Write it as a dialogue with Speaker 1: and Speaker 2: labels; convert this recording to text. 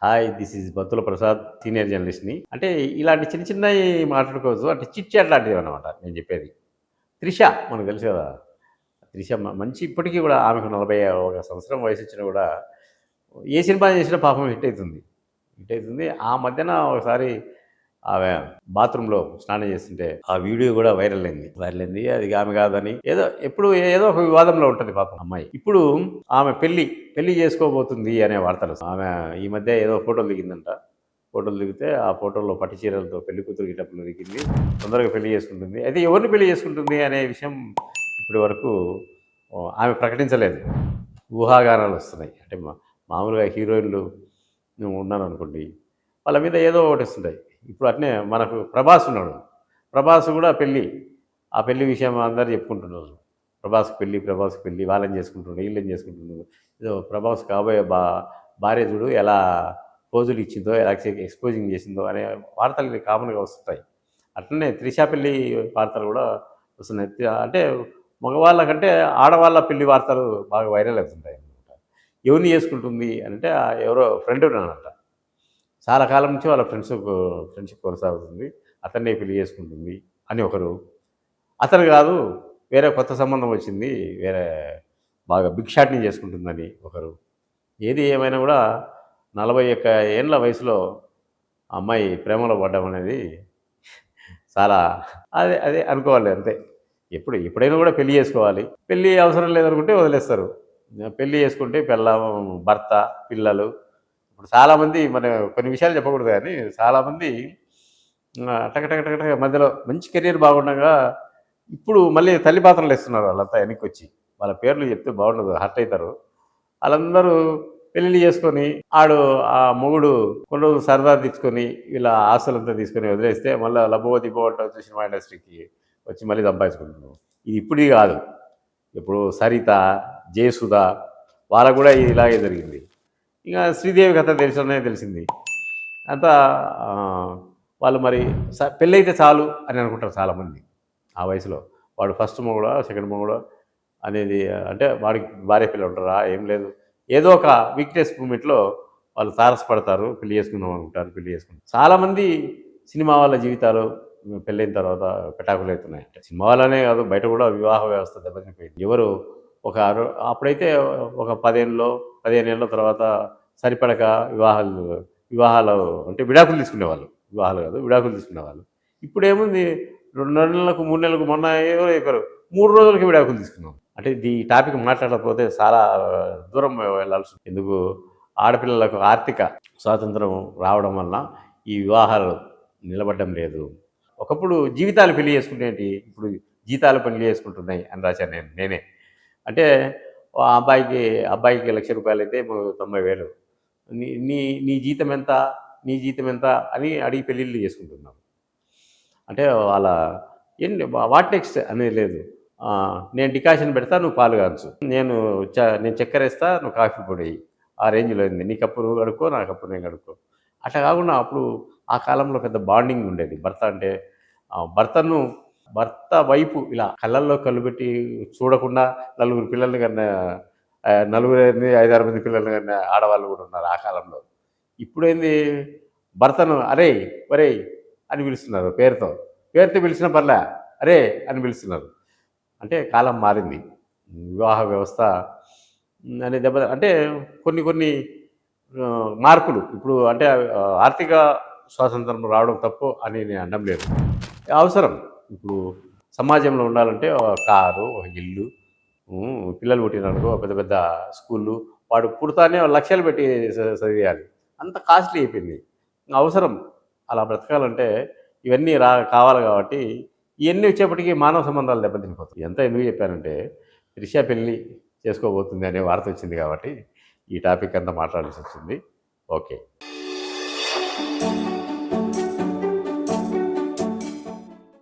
Speaker 1: Hi, this is Battula Prasad, senior జర్నలిస్ట్‌ని. అంటే ఇలాంటి చిన్న చిన్నయి మాట్లాడుకోవచ్చు. అంటే చిట్ చాట్ లాంటివన్నమాట నేను చెప్పేది. 'త్రిష' మనకు తెలుసు కదా! 'త్రిష' మంచి ఇప్పటికి కూడా ఆమెకు 41 సంవత్సరం వయసొచ్చినా కూడా ఏ సినిమా చేసినా పాపం హిట్ అయితుంది. హిట్ అయితుంది. ఆ మధ్యన ఒకసారి ఆమె బాత్రూమ్‌లో స్నానం చేస్తుంటే ఆ వీడియో కూడా వైరల్ అయింది. వైరల్ అయింది. అది ఆమె కాదని ఎప్పుడు ఏదో ఒక వివాదంలో ఉంటది పాపం అమ్మాయి. ఇప్పుడు ఆమె పెళ్లి చేసుకోబోతుంది అనే వార్తలు. ఆమె ఈ మధ్య ఏదో ఫోటోలు దిగిందంట. ఫోటోలు దిగితే ఆ ఫోటోలో పట్టు చీరలతో పెళ్లి కూతురు గెటప్‌లో దిగింది. తొందరగా పెళ్లి చేసుకుంటుంది. అయితే ఎవరిని పెళ్లి చేసుకుంటుంది అనే విషయం ఇప్పటి వరకు ఆమె ప్రకటించలేదు. ఊహాగానాలు వస్తున్నాయి. అంటే మామూలుగా హీరోయిన్‌లు ఉన్నారనుకోండి, వాళ్ళ మీద ఏదో ఒకటి వస్తుంటాయి. ఇప్పుడు అట్నే మనకు 'ప్రభాస్' ఉన్నాడు. 'ప్రభాస్' కూడా పెళ్లి. ఆ పెళ్లి విషయం అందరూ చెప్పుకుంటున్నారు. 'ప్రభాస్‌కి పెళ్లి, వాళ్ళని చేసుకుంటుండు, వీళ్ళని చేసుకుంటుండు. ఏదో 'ప్రభాస్' కాబోయే భార్య చూడు ఎలా పోజులు ఇచ్చిందో, ఎలా ఎక్స్‌పోజింగ్ చేసిందో అనే వార్తలు కామన్‌గా వస్తుంటాయి. అట్లనే 'త్రిష' పెళ్లి వార్తలు కూడా వస్తున్నాయి. అంటే మగవాళ్ళ కంటే ఆడవాళ్ళ పెళ్లి వార్తలు బాగా వైరల్ అవుతుంటాయన్నమాట. ఎవరిని చేసుకుంటుంది అంటే ఎవరో ఫ్రెండ్ ఉన్నాడంట. చాలా కాలం నుంచి వాళ్ళ ఫ్రెండ్‌షిప్ కొనసాగుతుంది. అతన్నే పెళ్లి చేసుకుంటుంది అని ఒకరు. అతను కాదు, వేరే కొత్త సంబంధం వచ్చింది. వేరే బాగా బిగ్ షాట్‌ని చేసుకుంటుందని ఒకరు. ఏది ఏమైనా కూడా 41 ఏండ్ల వయసులో ఆ అమ్మాయి ప్రేమలో పడ్డం అనేది చాలా అదే అదే అనుకోవాలి అంతే. ఎప్పుడైనా కూడా పెళ్లి చేసుకోవాలి. పెళ్లి అవసరం లేదనుకుంటే వదిలేస్తారు. పెళ్లి చేసుకుంటే పెళ్ళాం, భర్త, పిల్లలు. ఇప్పుడు చాలామంది కొన్ని విషయాలు చెప్పకూడదు కానీ చాలామంది టక టక టక టక మధ్యలో మంచి కెరీర్ బాగుండగా ఇప్పుడు మళ్ళీ తల్లి పాత్రలు ఇస్తున్నారు వాళ్ళంతా వెనక్కొచ్చి. వాళ్ళ పేర్లు చెప్తే బాగుండదు, హర్ట్ అవుతారు. వాళ్ళందరూ పెళ్ళిళ్ళు చేసుకొని ఆ మొగుడు కొన్ని రోజులు సరదా తెచ్చుకొని వీళ్ళ ఆస్తులంతా తీసుకొని వదిలేస్తే మళ్ళీ లబో దిబో అంటూ వచ్చి సినిమా ఇండస్ట్రీకి వచ్చి మళ్ళీ సంపాదించుకుంటున్నాం. ఇది ఇప్పుడుది కాదు. ఇప్పుడు సరిత, జయసుధ వాళ్ళకు కూడా ఇలాగే జరిగింది. ఇక శ్రీదేవి కథ తెలిసింది. అంతా వాళ్ళు మరి పెళ్ళైతే చాలు అని అనుకుంటారు చాలామంది ఆ వయసులో. వాడు ఫస్ట్ మొగుడా, సెకండ్ మొగుడా అనేది, అంటే వాడికి భార్య పిల్లలు ఉంటారా? ఏం లేదు. ఏదో ఒక వీక్‌నెస్ మూమెంట్‌లో వాళ్ళు తారసపడతారు. పెళ్లి చేసుకుందాం అనుకుంటారు. పెళ్లి చేసుకుంటారు. చాలామంది సినిమా వాళ్ళ జీవితాలు పెళ్ళైన తర్వాత పెటాకులవుతున్నాయి. అంటే సినిమా వాళ్ళనే కాదు, బయట కూడా వివాహ వ్యవస్థ దెబ్బతినిపోయింది. ఎవరు ఒక అప్పుడైతే ఒక 15 ఏళ్ల తర్వాత సరిపడక వివాహాలు అంటే విడాకులు తీసుకునేవాళ్ళు. వివాహాలు కాదు, విడాకులు తీసుకునేవాళ్ళు. ఇప్పుడేముంది, 2 నెలలకు, 3 నెలలకు మొన్న ఎవరో చెప్పారు, 3 రోజులకి విడాకులు తీసుకున్నాం. అంటే ఈ టాపిక్ మాట్లాడకపోతే చాలా దూరం వెళ్ళాల్సి ఉంటుంది. ఎందుకు, ఆడపిల్లలకు ఆర్థిక స్వాతంత్రం రావడం వలన ఈ వివాహాలు నిలబడడం లేదు. ఒకప్పుడు జీవితాలు పెళ్లి చేసుకునేటి, ఇప్పుడు జీతాలు పెళ్లి చేసుకుంటున్నాయి అని రాశాను నేనే. అంటే ఆ అబ్బాయికి ₹1,00,000 అయితే 90,000. నీ నీ నీ జీతం ఎంత? నీ జీతం ఎంత? అని అడిగి పెళ్ళిళ్ళు చేసుకుంటున్నాం. అంటే వాళ్ళ ఏంటి వాట్ నెక్స్ట్ అనేది లేదు. నేను డికాషన్ పెడతా, నువ్వు పాలు కాంచు. నేను చక్కెరేస్తా, నువ్వు కాఫీ పొడెయ్యి. ఆ రేంజ్‌లో ఉంది. నీ కప్పు నువ్వు కడుక్కో, నా కప్పు నేను కడుక్కో. అట్లా కాకుండా అప్పుడు ఆ కాలంలో పెద్ద బాండింగ్ ఉండేది. భర్త అంటే భర్త వైపు ఇలా కళ్ళల్లో కళ్ళు పెట్టి చూడకుండా నలుగురు పిల్లల్ని కన్నా, నలుగురేంది 5, 6 మంది పిల్లల్ని కన్నా ఆడవాళ్ళు కూడా ఉన్నారు ఆ కాలంలో. ఇప్పుడేంది, భర్తను "అరేయ్! ఒరేయ్!" అని పిలుస్తున్నారు పేరుతో. పేరుతో పిలిచినా పర్లే, "అరే!" అని పిలుస్తున్నారు. అంటే కాలం మారింది. వివాహ వ్యవస్థ అనే అంటే కొన్ని కొన్ని మార్పులు ఇప్పుడు అంటే ఆర్థిక స్వాతంత్రం రావడం తప్పు అని నేను అనడం లేదు. అవసరం. ఇప్పుడు సమాజంలో ఉండాలంటే ఒక కారు, ఒక ఇల్లు, పిల్లలు పుట్టిననుకో పెద్ద పెద్ద స్కూళ్ళు, వాడు పుడతానే లక్షలు పెట్టి చదివేయాలి. అంత కాస్ట్లీ అయిపోయింది. అవసరం. అలా బ్రతకాలంటే ఇవన్నీ కావాలి కాబట్టి ఇవన్నీ వచ్చేప్పటికి మానవ సంబంధాలు దెబ్బతినిపోతాయి. ఎంత ఎందుకు చెప్పానంటే, త్రిష పెళ్లి చేసుకోబోతుంది అనే వార్త వచ్చింది కాబట్టి ఈ టాపిక్ అంతా మాట్లాడాల్సి వచ్చింది. ఓకే.